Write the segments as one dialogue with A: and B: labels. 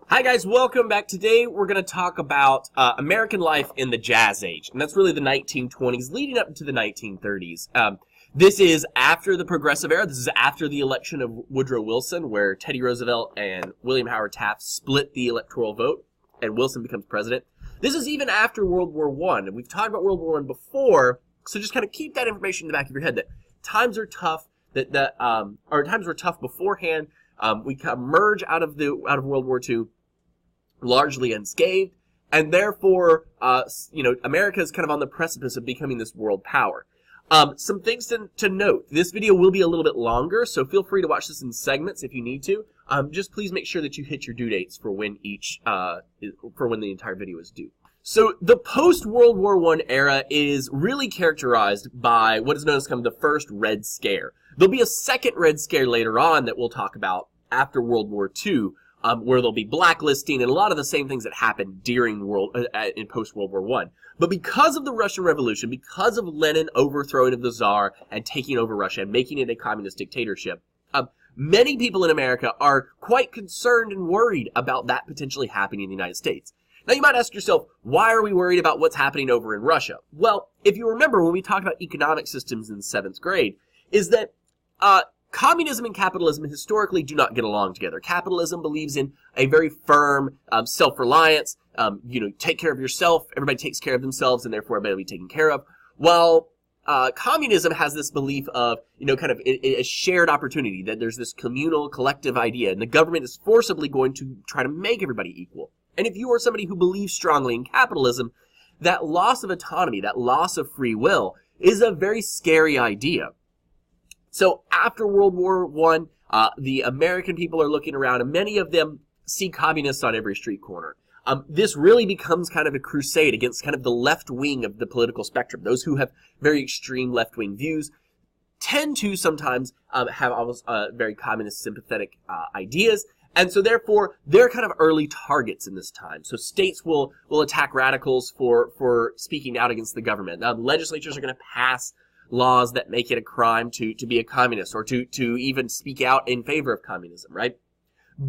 A: Hi guys, welcome back. Today we're going to talk about American life in the Jazz Age, and that's really the 1920s leading up to the 1930s. This is after the Progressive Era. This is after the election of Woodrow Wilson, where Teddy Roosevelt and William Howard Taft split the electoral vote, and Wilson becomes president. This is even after World War I, and we've talked about World War I before, so just kind of keep that information in the back of your head that times are tough, or times were tough beforehand. We emerge out of World War II largely unscathed, and therefore, America is kind of on the precipice of becoming this world power. Some things to note. This video will be a little bit longer, so feel free to watch this in segments if you need to. Just please make sure that you hit your due dates for when the entire video is due. So the post-World War I era is really characterized by what is known as kind of the first Red Scare. There'll be a second Red Scare later on that we'll talk about after World War II, where there'll be blacklisting and a lot of the same things that happened during in post-World War I. But because of the Russian Revolution, because of Lenin overthrowing of the Tsar and taking over Russia and making it a communist dictatorship, many people in America are quite concerned and worried about that potentially happening in the United States. Now you might ask yourself, why are we worried about what's happening over in Russia? Well, if you remember when we talked about economic systems in 7th grade, is that communism and capitalism historically do not get along together. Capitalism believes in a very firm self-reliance. Take care of yourself. Everybody takes care of themselves, and therefore everybody will be taken care of. While communism has this belief of, kind of a shared opportunity, that there's this communal, collective idea, and the government is forcibly going to try to make everybody equal. And if you are somebody who believes strongly in capitalism, that loss of autonomy, that loss of free will, is a very scary idea. So after World War I, the American people are looking around, and many of them see communists on every street corner. This really becomes kind of a crusade against kind of the left wing of the political spectrum. Those who have very extreme left-wing views tend to sometimes have almost very communist sympathetic ideas. And so therefore, they're kind of early targets in this time. So states will attack radicals for speaking out against the government. Legislatures are going to pass laws that make it a crime to be a communist or to even speak out in favor of communism, right?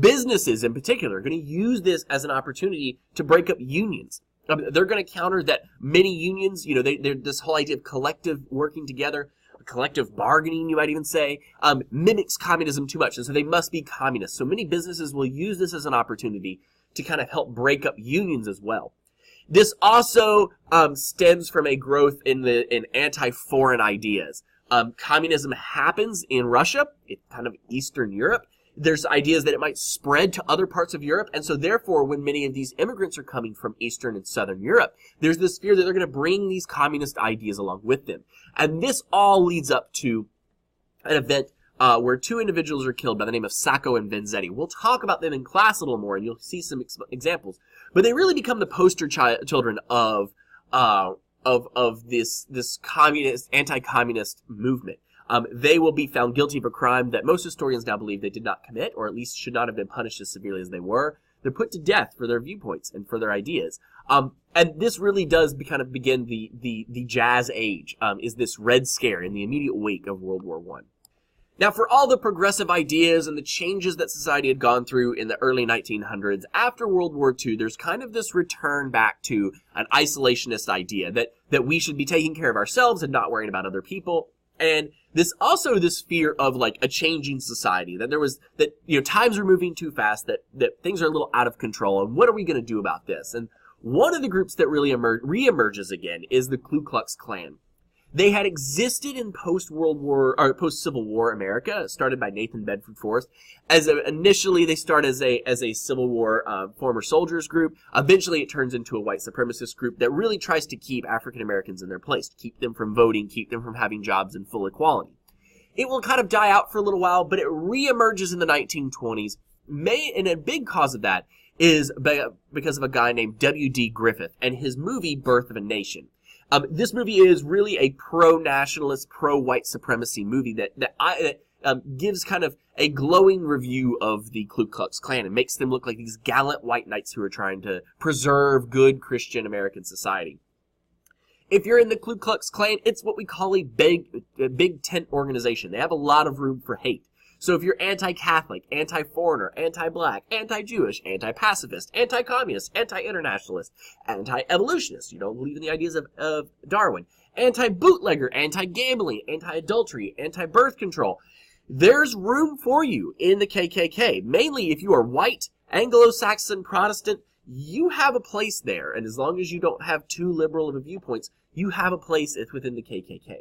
A: Businesses in particular are going to use this as an opportunity to break up unions. They're going to counter that many unions, they're this whole idea of collective working together, collective bargaining, you might even say, mimics communism too much, and so they must be communists. So many businesses will use this as an opportunity to kind of help break up unions as well. This also stems from a growth in anti-foreign ideas. Communism happens in Russia, it's kind of Eastern Europe. There's ideas that it might spread to other parts of Europe, and so therefore when many of these immigrants are coming from Eastern and Southern Europe, there's this fear that they're going to bring these communist ideas along with them. And this all leads up to an event where two individuals are killed by the name of Sacco and Vanzetti. We'll talk about them in class a little more, and you'll see some examples. But they really become the poster children of this communist, anti-communist movement. They will be found guilty of a crime that most historians now believe they did not commit, or at least should not have been punished as severely as they were. They're put to death for their viewpoints and for their ideas. And this really does kind of begin the Jazz Age, is this Red Scare in the immediate wake of World War I. Now, for all the progressive ideas and the changes that society had gone through in the early 1900s, after World War II, there's kind of this return back to an isolationist idea that we should be taking care of ourselves and not worrying about other people. And this fear of like a changing society, that times are moving too fast, that things are a little out of control, and what are we going to do about this? And one of the groups that really reemerges again is the Ku Klux Klan. They had existed in post-Civil War America, started by Nathan Bedford Forrest. Initially, they start as a Civil War former soldiers group. Eventually, it turns into a white supremacist group that really tries to keep African Americans in their place, keep them from voting, keep them from having jobs in full equality. It will kind of die out for a little while, but it reemerges in the 1920s. And a big cause of that is because of a guy named W.D. Griffith and his movie Birth of a Nation. This movie is really a pro-nationalist, pro-white supremacy movie that gives kind of a glowing review of the Ku Klux Klan and makes them look like these gallant white knights who are trying to preserve good Christian American society. If you're in the Ku Klux Klan, it's what we call a big tent organization. They have a lot of room for hate. So if you're anti-Catholic, anti-foreigner, anti-black, anti-Jewish, anti-pacifist, anti-communist, anti-internationalist, anti-evolutionist, you don't believe in the ideas of Darwin, anti-bootlegger, anti-gambling, anti-adultery, anti-birth control, there's room for you in the KKK. Mainly if you are white, Anglo-Saxon, Protestant, you have a place there. And as long as you don't have too liberal of a viewpoints, you have a place within the KKK.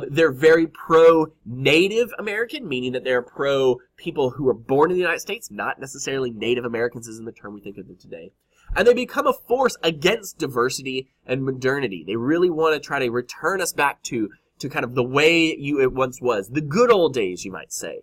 A: They're very pro-Native American, meaning that they're pro-people who are born in the United States, not necessarily Native Americans isn't the term we think of them today. And they become a force against diversity and modernity. They really want to try to return us back to kind of the way it once was, the good old days, you might say.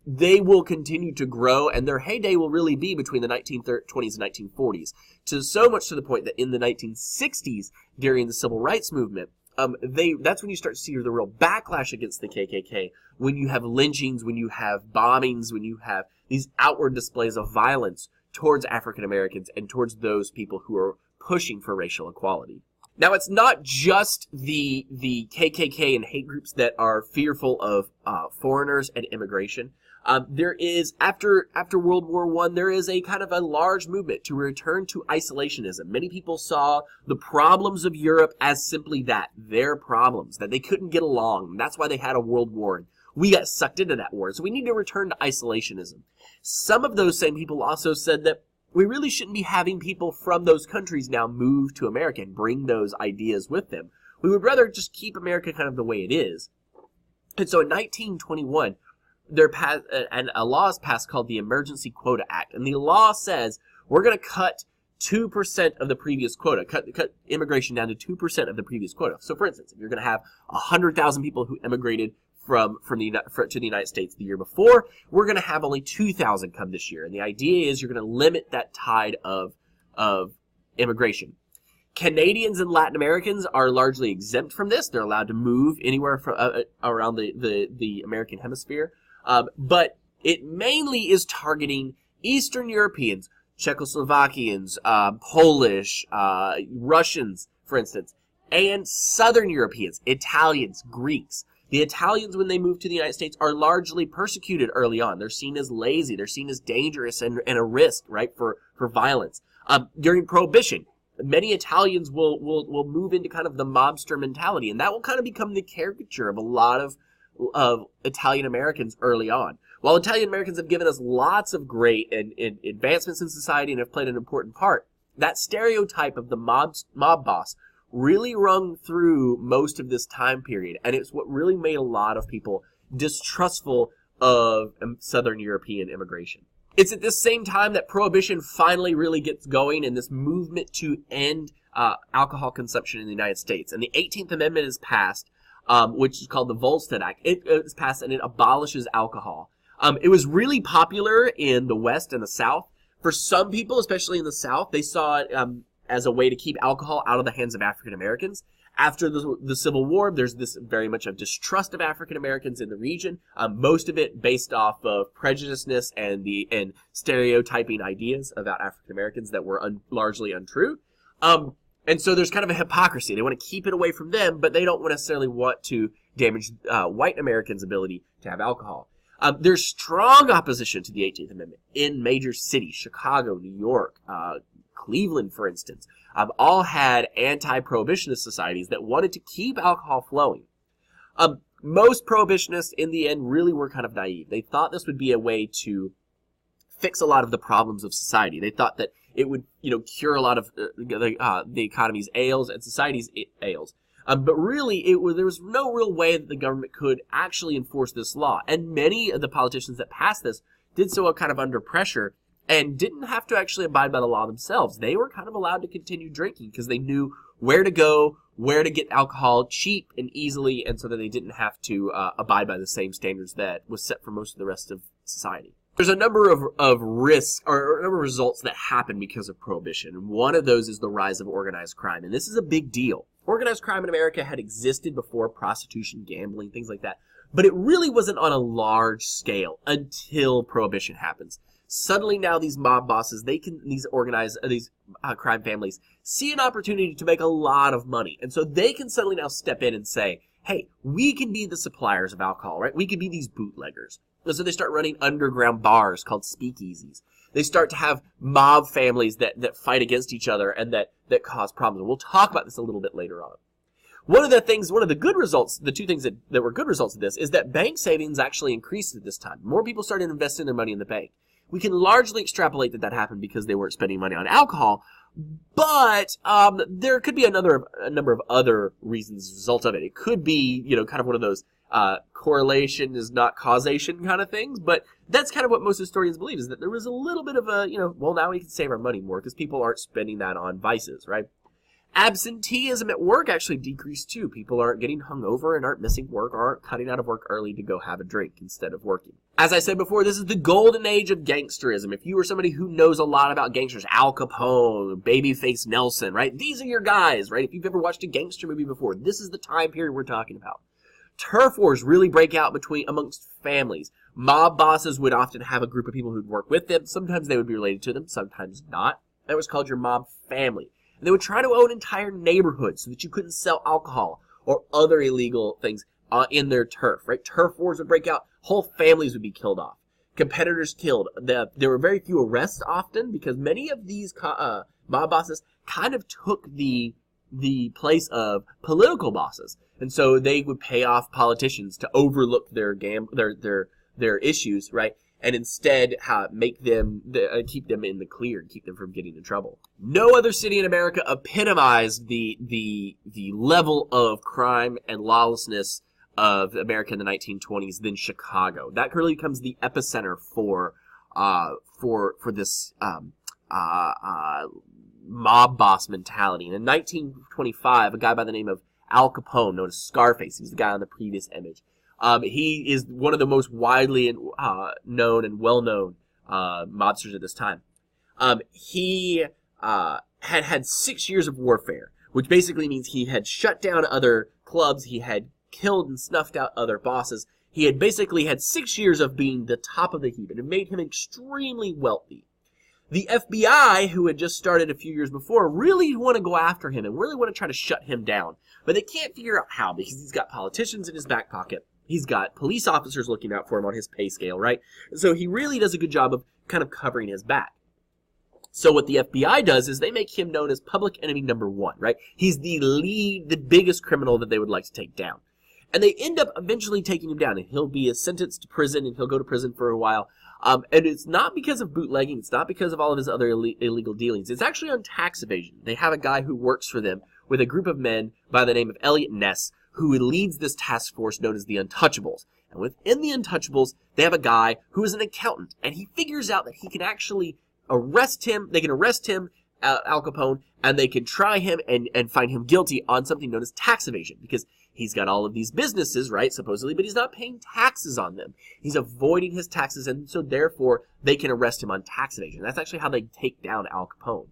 A: They will continue to grow, and their heyday will really be between the 1920s and 1940s, so much to the point that in the 1960s, during the Civil Rights Movement, that's when you start to see the real backlash against the KKK, when you have lynchings, when you have bombings, when you have these outward displays of violence towards African Americans and towards those people who are pushing for racial equality. Now, it's not just the KKK and hate groups that are fearful of foreigners and immigration. There is, after World War I, there is a kind of a large movement to return to isolationism. Many people saw the problems of Europe as simply that, their problems, that they couldn't get along. And that's why they had a world war. And we got sucked into that war. So we need to return to isolationism. Some of those same people also said that we really shouldn't be having people from those countries now move to America and bring those ideas with them. We would rather just keep America kind of the way it is. And so in 1921, a law is passed called the Emergency Quota Act. And the law says we're going to cut 2% of the previous quota, cut immigration down to 2% of the previous quota. So for instance, if you're going to have 100,000 people who immigrated to the United States the year before, we're going to have only 2,000 come this year. And the idea is you're going to limit that tide of immigration. Canadians and Latin Americans are largely exempt from this. They're allowed to move anywhere around the American hemisphere. But it mainly is targeting Eastern Europeans, Czechoslovakians, Polish, Russians, for instance, and Southern Europeans, Italians, Greeks. The Italians, when they move to the United States, are largely persecuted early on. They're seen as lazy. They're seen as dangerous and a risk, right, for violence. During Prohibition, many Italians will move into kind of the mobster mentality, and that will kind of become the caricature of a lot of Italian Americans early on. While Italian Americans have given us lots of great advancements in society and have played an important part, that stereotype of the mob boss really rung through most of this time period, and it's what really made a lot of people distrustful of Southern European immigration. It's at this same time that Prohibition finally really gets going in this movement to end alcohol consumption in the United States. And the 18th Amendment is passed, which is called the Volstead Act. It is passed and it abolishes alcohol. It was really popular in the West and the South. For some people, especially in the South, they saw it as a way to keep alcohol out of the hands of African Americans. After the Civil War, there's this very much of distrust of African Americans in the region, most of it based off of prejudiceness and stereotyping ideas about African Americans that were largely untrue. And so there's kind of a hypocrisy. They want to keep it away from them, but they don't necessarily want to damage white Americans' ability to have alcohol. There's strong opposition to the 18th Amendment in major cities, Chicago, New York, Cleveland, for instance, all had anti-prohibitionist societies that wanted to keep alcohol flowing. Most prohibitionists, in the end, really were kind of naive. They thought this would be a way to fix a lot of the problems of society. They thought that it would, cure a lot of the economy's ails and society's ails. But really, there was no real way that the government could actually enforce this law. And many of the politicians that passed this did so kind of under pressure and didn't have to actually abide by the law themselves. They were kind of allowed to continue drinking because they knew where to go, where to get alcohol cheap and easily, and so that they didn't have to abide by the same standards that was set for most of the rest of society. There's a number of risks or a number of results that happen because of Prohibition. And one of those is the rise of organized crime. And this is a big deal. Organized crime in America had existed before prostitution, gambling, things like that. But it really wasn't on a large scale until Prohibition happens. Suddenly now these mob bosses, these crime families see an opportunity to make a lot of money. And so they can suddenly now step in and say, hey, we can be the suppliers of alcohol, right? We can be these bootleggers. And so they start running underground bars called speakeasies. They start to have mob families that fight against each other and that cause problems. And we'll talk about this a little bit later on. One of the good results, the two things that were good results of this, is that bank savings actually increased at this time. More people started investing their money in the bank. We can largely extrapolate that happened because they weren't spending money on alcohol, but there could be a number of other reasons as a result of it. It could be, kind of one of those correlation is not causation kind of things, but that's kind of what most historians believe, is that there was a little bit of a, well, now we can save our money more because people aren't spending that on vices, right? Absenteeism at work actually decreased too. People aren't getting hungover and aren't missing work or aren't cutting out of work early to go have a drink instead of working. As I said before, this is the golden age of gangsterism. If you are somebody who knows a lot about gangsters, Al Capone, Babyface Nelson, right? These are your guys, right? If you've ever watched a gangster movie before, this is the time period we're talking about. Turf wars really break out amongst families. Mob bosses would often have a group of people who'd work with them. Sometimes they would be related to them, sometimes not. That was called your mob family. And they would try to own entire neighborhoods so that you couldn't sell alcohol or other illegal things in their turf, right? Turf wars would break out. Whole families would be killed off. Competitors killed. There were very few arrests often because many of these mob bosses kind of took the place of political bosses. And so they would pay off politicians to overlook their issues, right? And instead keep them in the clear and keep them from getting in trouble. No other city in America epitomized the level of crime and lawlessness of America in the 1920s than Chicago. That really becomes the epicenter for this mob boss mentality. And in 1925, a guy by the name of Al Capone, known as Scarface, he's the guy on the previous image. He is one of the most widely known and well-known mobsters at this time. He had 6 years of warfare, which basically means he had shut down other clubs, he had killed and snuffed out other bosses. He had basically had 6 years of being the top of the heap, and it made him extremely wealthy. The FBI, who had just started a few years before, really want to go after him and really want to try to shut him down. But they can't figure out how, because he's got politicians in his back pocket. He's got police officers looking out for him on his pay scale, right? So he really does a good job of kind of covering his back. So what the FBI does is they make him known as public enemy number one, right? He's the biggest criminal that they would like to take down. And they end up eventually taking him down, and he'll be sentenced to prison, and he'll go to prison for a while. And it's not because of bootlegging. It's not because of all of his other illegal dealings. It's actually on tax evasion. They have a guy who works for them with a group of men by the name of Elliot Ness, who leads this task force known as the Untouchables. And within the Untouchables, they have a guy who is an accountant, and he figures out that he can actually arrest him. They can arrest him, Al Capone, and they can try him and find him guilty on something known as tax evasion, because he's got all of these businesses, right, supposedly, but he's not paying taxes on them. He's avoiding his taxes, and so therefore they can arrest him on tax evasion. That's actually how they take down Al Capone.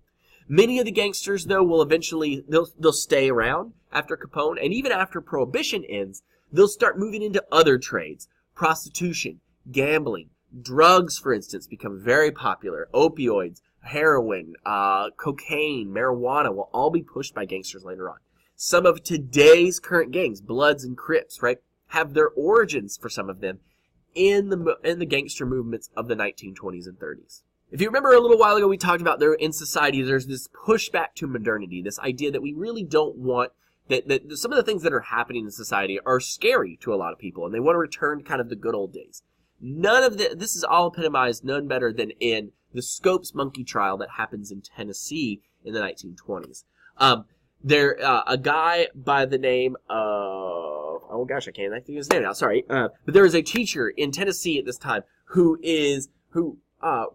A: Many of the gangsters, though, will eventually, they'll stay around after Capone, and even after Prohibition ends, they'll start moving into other trades. Prostitution, gambling, drugs, for instance, become very popular. Opioids, heroin, cocaine, marijuana will all be pushed by gangsters later on. Some of today's current gangs, Bloods and Crips, right, have their origins, for some of them, in the gangster movements of the 1920s and 30s. If you remember a little while ago, we talked about in society, there's this pushback to modernity, this idea that we really don't want, that some of the things that are happening in society are scary to a lot of people, and they want to return to kind of the good old days. This is all epitomized none better than in the Scopes monkey trial that happens in Tennessee in the 1920s. A guy by the name of, oh gosh, I can't think of his name now, sorry. But there is a teacher in Tennessee at this time who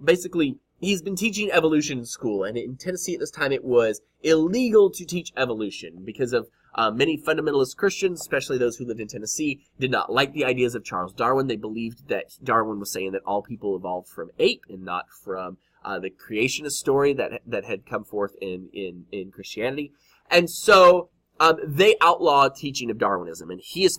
A: basically, he's been teaching evolution in school, and in Tennessee at this time it was illegal to teach evolution because of many fundamentalist Christians, especially those who lived in Tennessee, did not like the ideas of Charles Darwin. They believed that Darwin was saying that all people evolved from ape and not from the creationist story that had come forth in Christianity. And so they outlaw teaching of Darwinism, and he's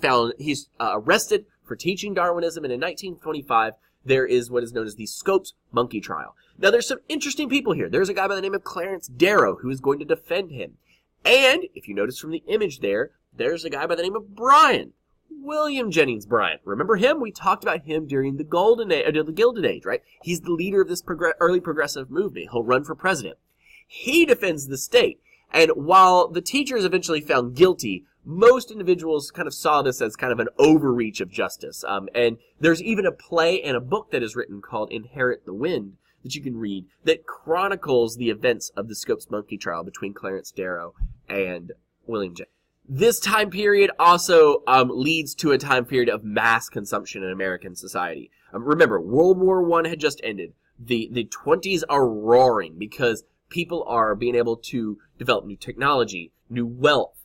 A: arrested for teaching Darwinism, and in 1925, there is what is known as the Scopes monkey trial. Now, there's some interesting people here. There's a guy by the name of Clarence Darrow who is going to defend him. And, if you notice from the image there's a guy by the name of Brian. William Jennings Bryan. Remember him? We talked about him during the Golden Age, or the Gilded Age, right? He's the leader of this early progressive movement. He'll run for president. He defends the state. And while the teachers eventually found guilty, most individuals kind of saw this as kind of an overreach of justice. And there's even a play and a book that is written called Inherit the Wind that you can read that chronicles the events of the Scopes Monkey trial between Clarence Darrow and William Jennings. This time period also leads to a time period of mass consumption in American society. Remember, World War I had just ended. The 20s are roaring because people are being able to develop new technology, new wealth.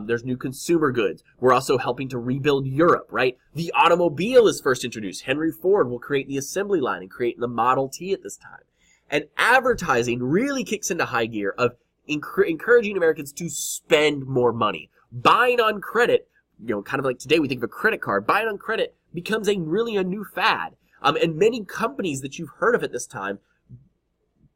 A: There's new consumer goods. We're also helping to rebuild Europe, right? The automobile is first introduced. Henry Ford will create the assembly line and create the Model T at this time. And advertising really kicks into high gear of encouraging Americans to spend more money. Buying on credit, kind of like today we think of a credit card, buying on credit becomes a new fad. And many companies that you've heard of at this time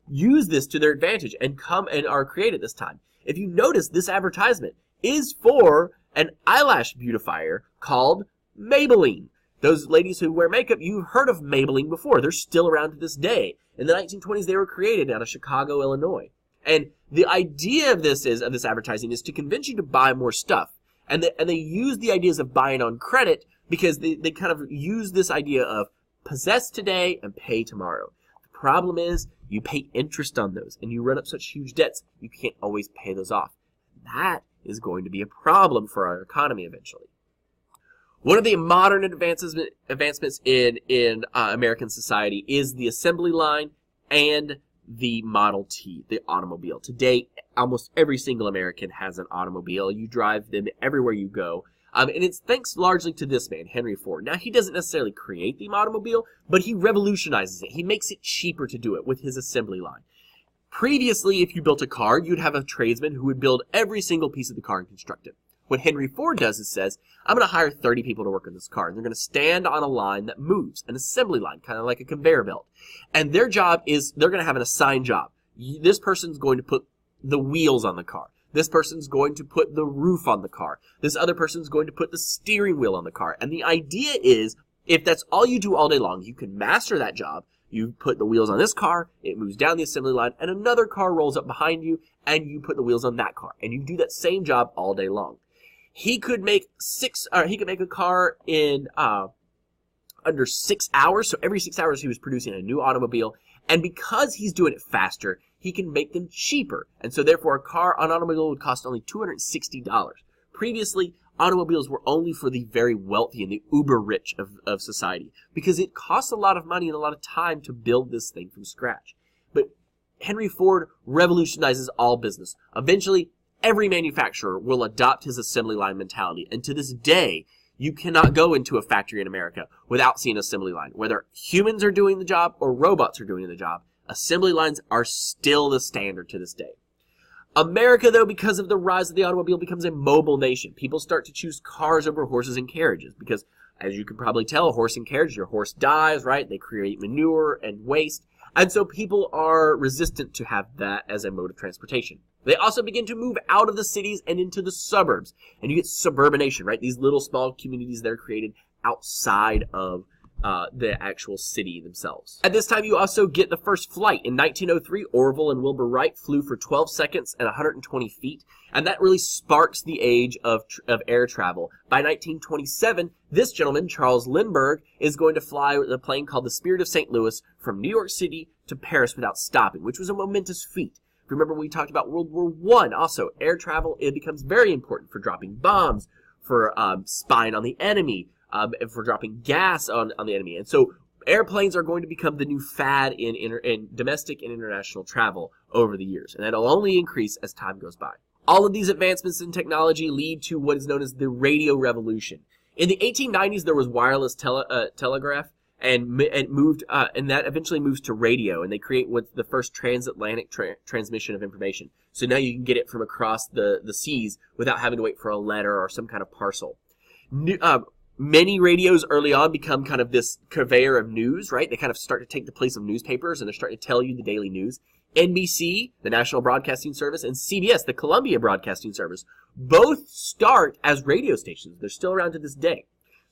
A: use this to their advantage and are created this time. If you notice, this advertisement is for an eyelash beautifier called Maybelline. Those ladies who wear makeup, you've heard of Maybelline before. They're still around to this day. In the 1920s, they were created out of Chicago, Illinois. And the idea of this advertising is to convince you to buy more stuff. And they use the ideas of buying on credit because they kind of use this idea of possess today and pay tomorrow. The problem is you pay interest on those and you run up such huge debts, you can't always pay those off. That is going to be a problem for our economy eventually. One of the modern advancements in American society is the assembly line and the Model T, the automobile. Today, almost every single American has an automobile. You drive them everywhere you go. And it's thanks largely to this man, Henry Ford. Now, he doesn't necessarily create the automobile, but he revolutionizes it. He makes it cheaper to do it with his assembly line. Previously, if you built a car, you'd have a tradesman who would build every single piece of the car and construct it. What Henry Ford does is says, I'm going to hire 30 people to work on this car. And they're going to stand on a line that moves, an assembly line, kind of like a conveyor belt. And their job is, they're going to have an assigned job. This person's going to put the wheels on the car. This person's going to put the roof on the car. This other person's going to put the steering wheel on the car. And the idea is, if that's all you do all day long, you can master that job. You put the wheels on this car, it moves down the assembly line, and another car rolls up behind you, and you put the wheels on that car. And you do that same job all day long. He could make a car in under 6 hours. So every 6 hours he was producing a new automobile. And because he's doing it faster, he can make them cheaper. And so therefore an automobile would cost only $260. Previously, automobiles were only for the very wealthy and the uber rich of society because it costs a lot of money and a lot of time to build this thing from scratch. But Henry Ford revolutionizes all business. Eventually, every manufacturer will adopt his assembly line mentality. And to this day, you cannot go into a factory in America without seeing an assembly line. Whether humans are doing the job or robots are doing the job, assembly lines are still the standard to this day. America, though, because of the rise of the automobile, becomes a mobile nation. People start to choose cars over horses and carriages because, as you can probably tell, a horse and carriage, your horse dies, right? They create manure and waste. And so people are resistant to have that as a mode of transportation. They also begin to move out of the cities and into the suburbs. And you get suburbanation, right? These little small communities that are created outside of the actual city themselves. At this time, you also get the first flight. In 1903, Orville and Wilbur Wright flew for 12 seconds at 120 feet. And that really sparks the age of air travel. By 1927, this gentleman, Charles Lindbergh, is going to fly a plane called the Spirit of St. Louis from New York City to Paris without stopping, which was a momentous feat. Remember when we talked about World War I, also air travel, it becomes very important for dropping bombs, for spying on the enemy, for dropping gas on the enemy. And so airplanes are going to become the new fad in domestic and international travel over the years. And that'll only increase as time goes by. All of these advancements in technology lead to what is known as the radio revolution. In the 1890s, there was wireless telegraph, and that eventually moves to radio, and they create what's the first transatlantic transmission of information. So now you can get it from across the seas without having to wait for a letter or some kind of parcel. Many radios early on become kind of this conveyor of news, right? They kind of start to take the place of newspapers, and they're starting to tell you the daily news. NBC, the National Broadcasting Service, and CBS, the Columbia Broadcasting Service, both start as radio stations. They're still around to this day.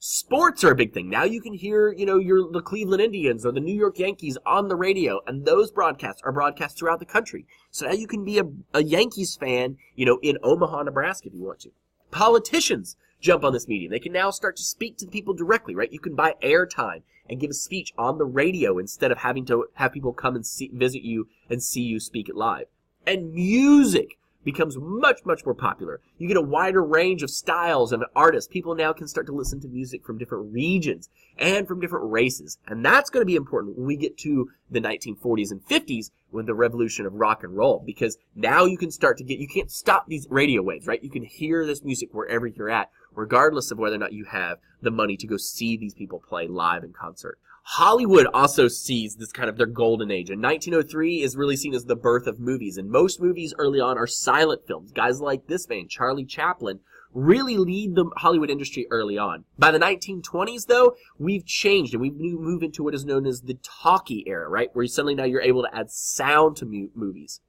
A: Sports are a big thing. Now you can hear, the Cleveland Indians or the New York Yankees on the radio, and those broadcasts are broadcast throughout the country. So now you can be a Yankees fan, in Omaha, Nebraska if you want to. Politicians jump on this medium. They can now start to speak to the people directly, right? You can buy airtime and give a speech on the radio instead of having to have people come and visit you and see you speak it live. And music becomes much, much more popular. You get a wider range of styles and artists. People now can start to listen to music from different regions and from different races. And that's going to be important when we get to the 1940s and 50s with the revolution of rock and roll, because now you can start to you can't stop these radio waves, right? You can hear this music wherever you're at, regardless of whether or not you have the money to go see these people play live in concert. Hollywood also sees this kind of their golden age. And 1903 is really seen as the birth of movies. And most movies early on are silent films. Guys like this man, Charlie Chaplin, really lead the Hollywood industry early on. By the 1920s, though, we've changed and we've moved into what is known as the talkie era, right? Where suddenly now you're able to add sound to movies.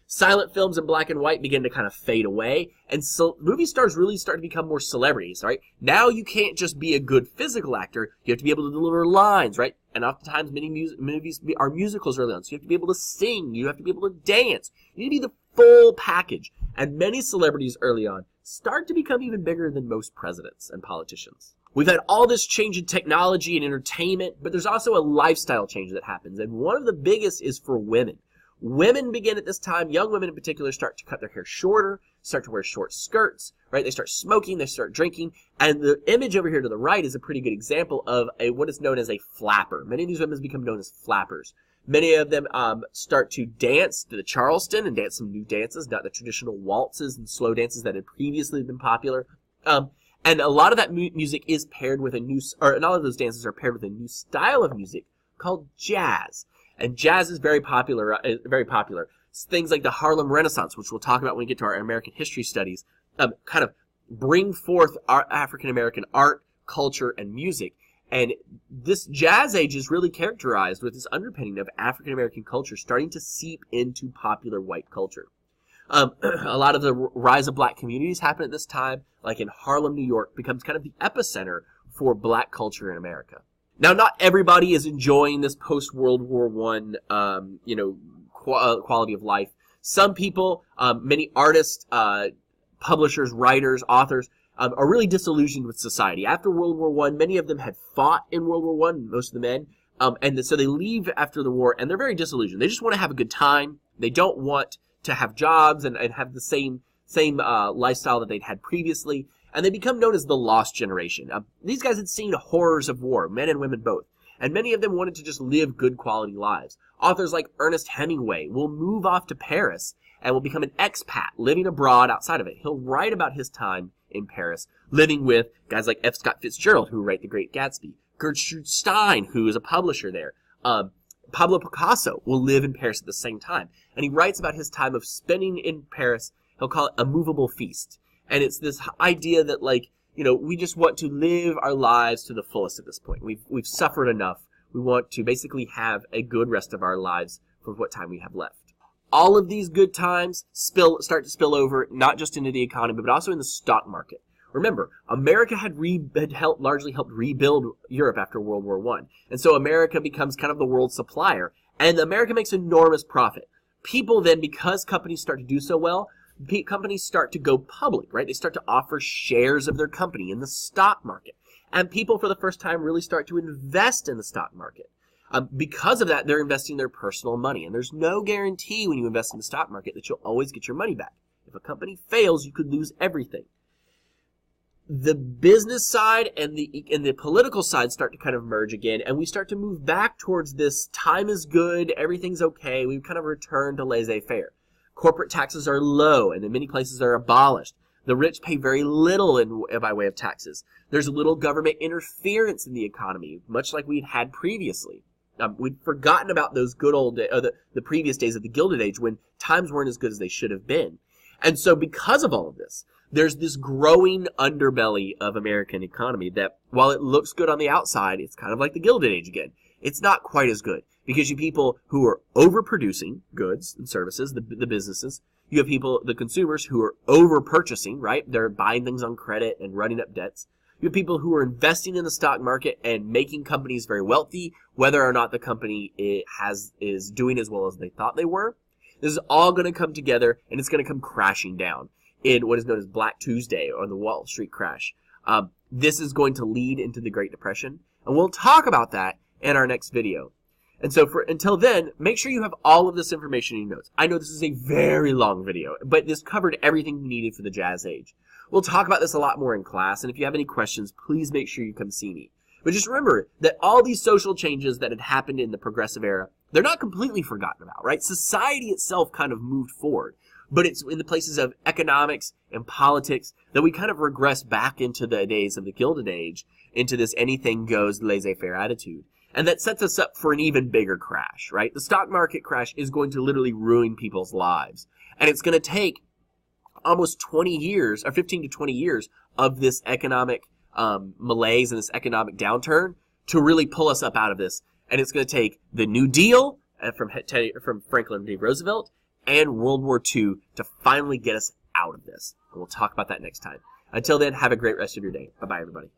A: Silent films in black and white begin to kind of fade away, and so movie stars really start to become more celebrities, right? Now you can't just be a good physical actor, you have to be able to deliver lines, right? And oftentimes many movies are musicals early on, so you have to be able to sing, you have to be able to dance, you need to be the full package. And many celebrities early on start to become even bigger than most presidents and politicians. We've had all this change in technology and entertainment, but there's also a lifestyle change that happens, and one of the biggest is for women. Women begin at this time, young women in particular, start to cut their hair shorter, start to wear short skirts, right? They start smoking, they start drinking, and the image over here to the right is a pretty good example of what is known as a flapper. Many of these women become known as flappers. Many of them start to dance to the Charleston and dance some new dances, not the traditional waltzes and slow dances that had previously been popular. And a lot of that music is paired with a lot of those dances are paired with a new style of music called jazz. And jazz is very popular. Things like the Harlem Renaissance, which we'll talk about when we get to our American history studies, kind of bring forth our African American art, culture, and music. And this jazz age is really characterized with this underpinning of African American culture starting to seep into popular white culture. A lot of the rise of black communities happen at this time, like in Harlem, New York, becomes kind of the epicenter for black culture in America. Now, not everybody is enjoying this post-World War I, quality of life. Some people, many artists, publishers, writers, authors, are really disillusioned with society. After World War I, many of them had fought in World War I, most of the men, and so they leave after the war, and they're very disillusioned. They just want to have a good time. They don't want to have jobs and have the same lifestyle that they'd had previously. And they become known as the lost generation. These guys had seen horrors of war, men and women both, and many of them wanted to just live good quality lives. Authors like Ernest Hemingway will move off to Paris and will become an expat, living abroad outside of it. He'll write about his time in Paris, living with guys like F. Scott Fitzgerald, who write The Great Gatsby, Gertrude Stein, who is a publisher there. Pablo Picasso will live in Paris at the same time, and he writes about his time of spending in Paris. He'll call it a movable feast. And it's this idea that, we just want to live our lives to the fullest at this point. We've suffered enough. We want to basically have a good rest of our lives for what time we have left. All of these good times start to spill over, not just into the economy, but also in the stock market. Remember, America had largely helped rebuild Europe after World War I. And so America becomes kind of the world supplier. And America makes enormous profit. People then, because companies start to do so well, companies start to go public, right? They start to offer shares of their company in the stock market. And people, for the first time, really start to invest in the stock market. Because of that, they're investing their personal money. And there's no guarantee when you invest in the stock market that you'll always get your money back. If a company fails, you could lose everything. The business side and the political side start to kind of merge again, and we start to move back towards this time is good, everything's okay. We've kind of returned to laissez-faire. Corporate taxes are low, and in many places are abolished. The rich pay very little by way of taxes. There's little government interference in the economy, much like we'd had previously. We'd forgotten about those good old the previous days of the Gilded Age when times weren't as good as they should have been. And so because of all of this, there's this growing underbelly of American economy that, while it looks good on the outside, it's kind of like the Gilded Age again. It's not quite as good. Because you have people who are overproducing goods and services, the businesses. You have people, the consumers, who are over-purchasing, right? They're buying things on credit and running up debts. You You have people who are investing in the stock market and making companies very wealthy, whether or not the company is doing as well as they thought they were. This is all going to come together, and it's going to come crashing down in what is known as Black Tuesday, or the Wall Street crash. This is going to lead into the Great Depression, and we'll talk about that in our next video. And so until then, make sure you have all of this information in your notes. I know this is a very long video, but this covered everything you needed for the Jazz Age. We'll talk about this a lot more in class, and if you have any questions, please make sure you come see me. But just remember that all these social changes that had happened in the Progressive Era, they're not completely forgotten about, right? Society itself kind of moved forward, but it's in the places of economics and politics that we kind of regress back into the days of the Gilded Age, into this anything goes, laissez-faire attitude. And that sets us up for an even bigger crash, right? The stock market crash is going to literally ruin people's lives. And it's going to take almost 20 years, or 15 to 20 years, of this economic malaise and this economic downturn to really pull us up out of this. And it's going to take the New Deal from Franklin D. Roosevelt and World War II to finally get us out of this. And we'll talk about that next time. Until then, have a great rest of your day. Bye-bye, everybody.